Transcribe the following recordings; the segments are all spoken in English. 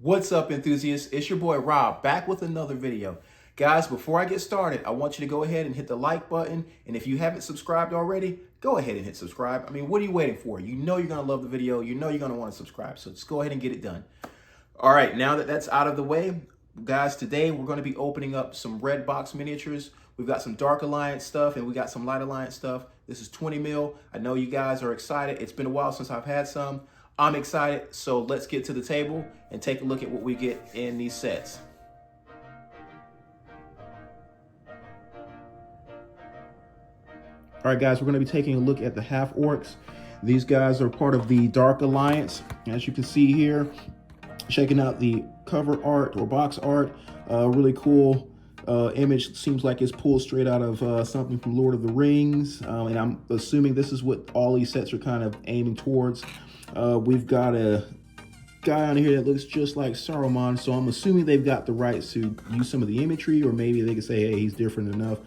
What's up, enthusiasts? It's your boy Rob back with another video. Guys, before I get started, I want you to go ahead and hit the like button. And if you haven't subscribed already, go ahead and hit subscribe. I mean, what are you waiting for? You know you're going to love the video. You know you're going to want to subscribe. So just go ahead and get it done. All right, now that that's out of the way, guys, today we're going to be opening up some RedBox miniatures. We've got some Dark Alliance stuff and we got some Light Alliance stuff. This is 20 mil. I know you guys are excited. It's been a while since I've had some. I'm excited, so let's get to the table and take a look at what we get in these sets. All right, guys, we're going to be taking a look at the half orcs. These guys are part of the Dark Alliance. As you can see here, checking out the cover art or box art, really cool image. Seems like it's pulled straight out of something from Lord of the Rings, and I'm assuming this is what all these sets are kind of aiming towards. We've got a guy on here that looks just like Saruman, so I'm assuming they've got the rights to use some of the imagery, or maybe they can say, hey, he's different enough.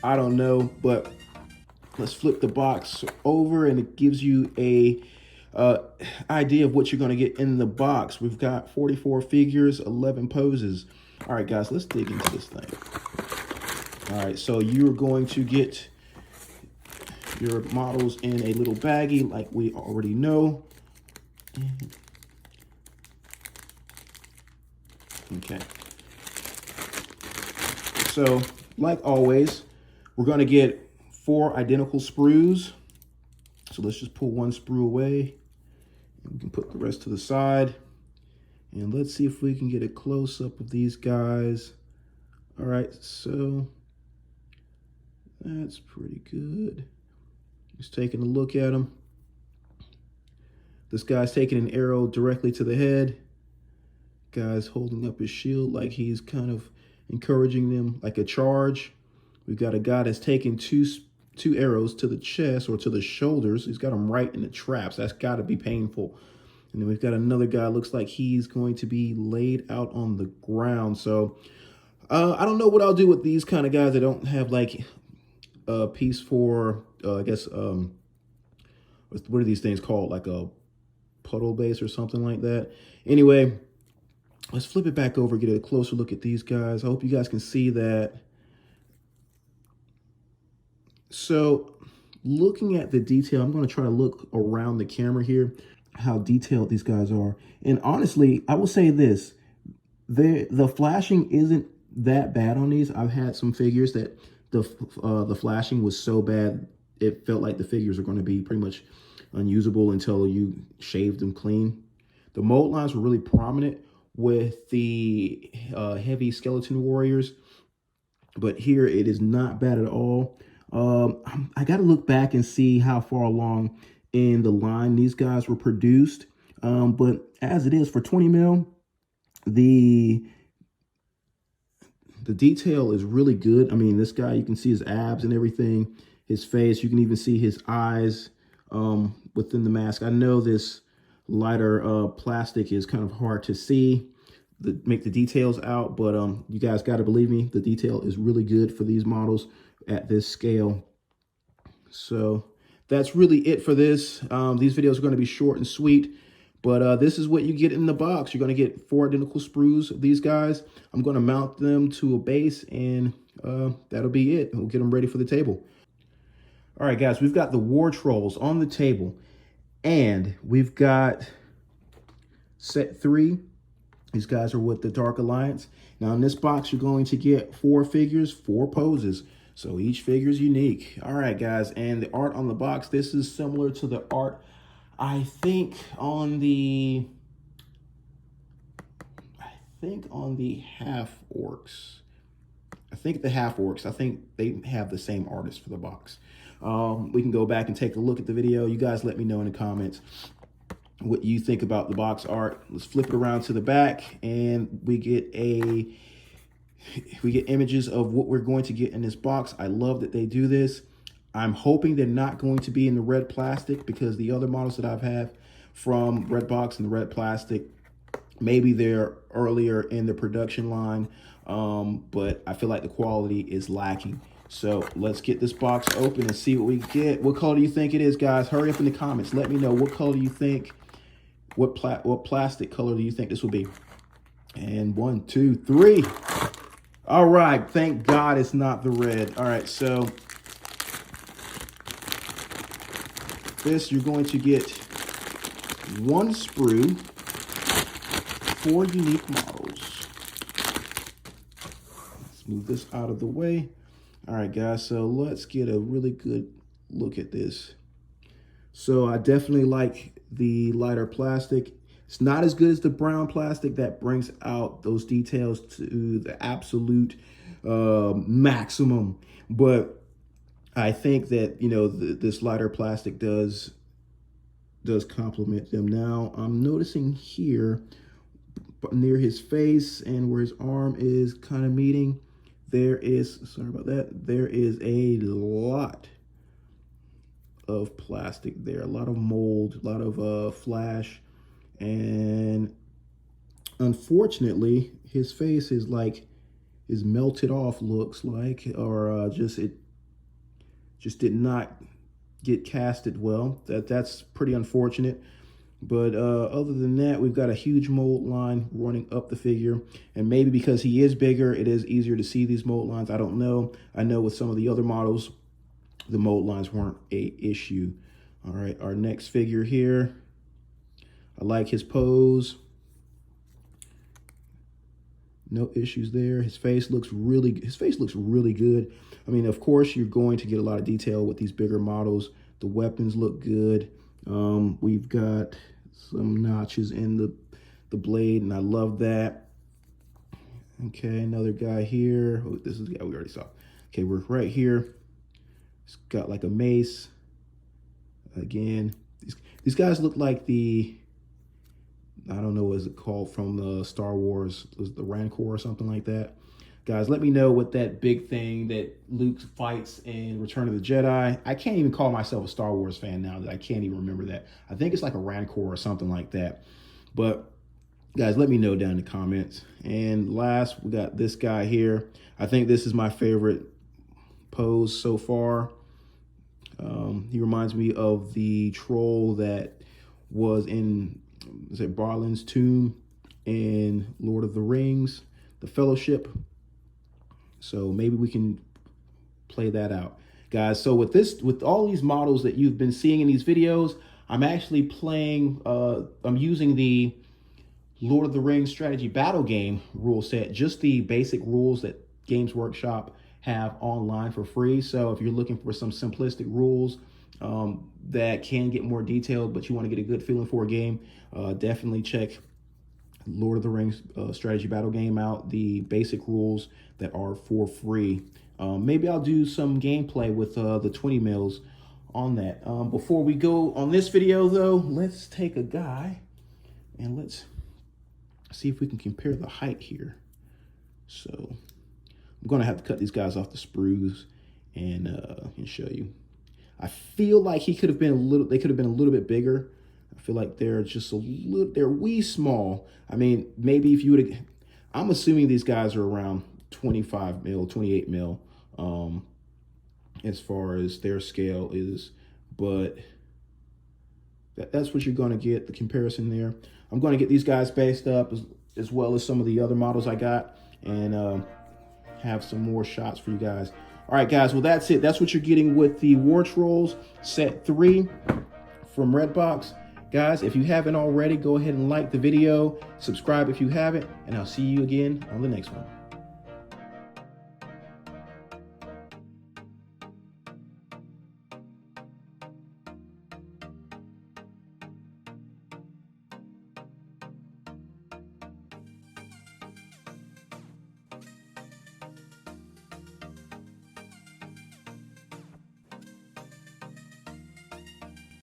I don't know, but let's flip the box over and it gives you a idea of what you're going to get in the box. We've got 44 figures, 11 poses. All right, guys, let's dig into this thing. All right, so you're going to get your models in a little baggie like we already know. Okay. So, like always, we're going to get 4 identical sprues. So let's just pull one sprue away. We can put the rest to the side. And let's see if we can get a close-up of these guys. All right, so that's pretty good. Just taking a look at them. This guy's taking an arrow directly to the head. Guy's holding up his shield like he's kind of encouraging them like a charge. We've got a guy that's taking two arrows to the chest or to the shoulders. He's got them right in the traps. That's got to be painful. And then we've got another guy, looks like he's going to be laid out on the ground. So I don't know what I'll do with these kind of guys that don't have like a piece for, I guess, what are these things called? Like a puddle base or something like that. Anyway, let's flip it back over, get a closer look at these guys. I hope you guys can see that. So looking at the detail, I'm going to try to look around the camera here, how detailed these guys are. And honestly, I will say this, the flashing isn't that bad on these. I've had some figures that the flashing was so bad, it felt like the figures are going to be pretty much unusable until you shaved them clean. The mold lines were really prominent with the heavy skeleton warriors, but here it is not bad at all. I got to look back and see how far along in the line these guys were produced. But as it is for 20 mil, the detail is really good. I mean, this guy, you can see his abs and everything, his face. You can even see his eyes within the mask. I know this lighter plastic is kind of hard to see, make the details out, but you guys got to believe me, the detail is really good for these models at this scale. So that's really it for this. These videos are going to be short and sweet, but this is what you get in the box. You're going to get 4 identical sprues of these guys. I'm going to mount them to a base, and that'll be it. We'll get them ready for the table. All right, guys, we've got the war trolls on the table, and we've got set 3. These guys are with the Dark Alliance. Now in this box, you're going to get 4 figures, 4 poses. So each figure is unique. All right, guys, and the art on the box, this is similar to the art, I think on the half orcs. I think the half orcs, I think they have the same artist for the box. We can go back and take a look at the video. You guys let me know in the comments what you think about the box art. Let's flip it around to the back, and we get images of what we're going to get in this box. I love that they do this. I'm hoping they're not going to be in the red plastic, because the other models that I've had from RedBox and the red plastic, maybe they're earlier in the production line, but I feel like the quality is lacking. So let's get this box open and see what we get. What color do you think it is, guys? Hurry up in the comments. Let me know what color you think. What plastic color do you think this will be? And 1, 2, 3. All right, thank God it's not the red. All right, so this, you're going to get 1 sprue, 4 unique models. Let's move this out of the way. All right, guys, so let's get a really good look at this. So I definitely like the lighter plastic. It's not as good as the brown plastic that brings out those details to the absolute maximum. But I think that, you know, this lighter plastic does complement them. Now, I'm noticing here near his face and where his arm is kind of meeting, there is, sorry about that, there is a lot of plastic there, a lot of mold, a lot of flash. And unfortunately, his face is melted off, looks like, or it just did not get casted well. That's pretty unfortunate. But other than that, we've got a huge mold line running up the figure. And maybe because he is bigger, it is easier to see these mold lines. I don't know. I know with some of the other models, the mold lines weren't an issue. All right, our next figure here. I like his pose. No issues there. His face looks really good. I mean, of course, you're going to get a lot of detail with these bigger models. The weapons look good. We've got some notches in the blade, and I love that. Okay, another guy here. Oh, this is the guy we already saw. Okay, we're right here. It's got like a mace. Again, these guys look like the, I don't know, what is it called from the Star Wars, was the Rancor or something like that. Guys, let me know what that big thing that Luke fights in Return of the Jedi. I can't even call myself a Star Wars fan now that I can't even remember that. I think it's like a Rancor or something like that. But guys, let me know down in the comments. And last, we got this guy here. I think this is my favorite pose so far. He reminds me of the troll that was in, is it Barlin's tomb in Lord of the Rings, the Fellowship. So maybe we can play that out, guys. So with all these models that you've been seeing in these videos, I'm actually playing, I'm using the Lord of the Rings strategy battle game rule set, just the basic rules that Games Workshop have online for free. So if you're looking for some simplistic rules that can get more detailed, but you want to get a good feeling for a game, definitely check Lord of the Rings strategy battle game out, the basic rules that are for free. Maybe I'll do some gameplay with the 20 mils on that. Before we go on this video though, let's take a guy and let's see if we can compare the height here. So I'm gonna have to cut these guys off the sprues and show you. I feel like he could have been they could have been a little bit bigger. I feel like they're just a little, they're wee small. I mean, maybe if you would have, I'm assuming these guys are around 25 mil, 28 mil, as far as their scale is, but that's what you're gonna get, the comparison there. I'm gonna get these guys based up as well as some of the other models I got, and have some more shots for you guys. All right, guys, well, that's it. That's what you're getting with the War Trolls Set 3 from RedBox. Guys, if you haven't already, go ahead and like the video, subscribe if you haven't, and I'll see you again on the next one.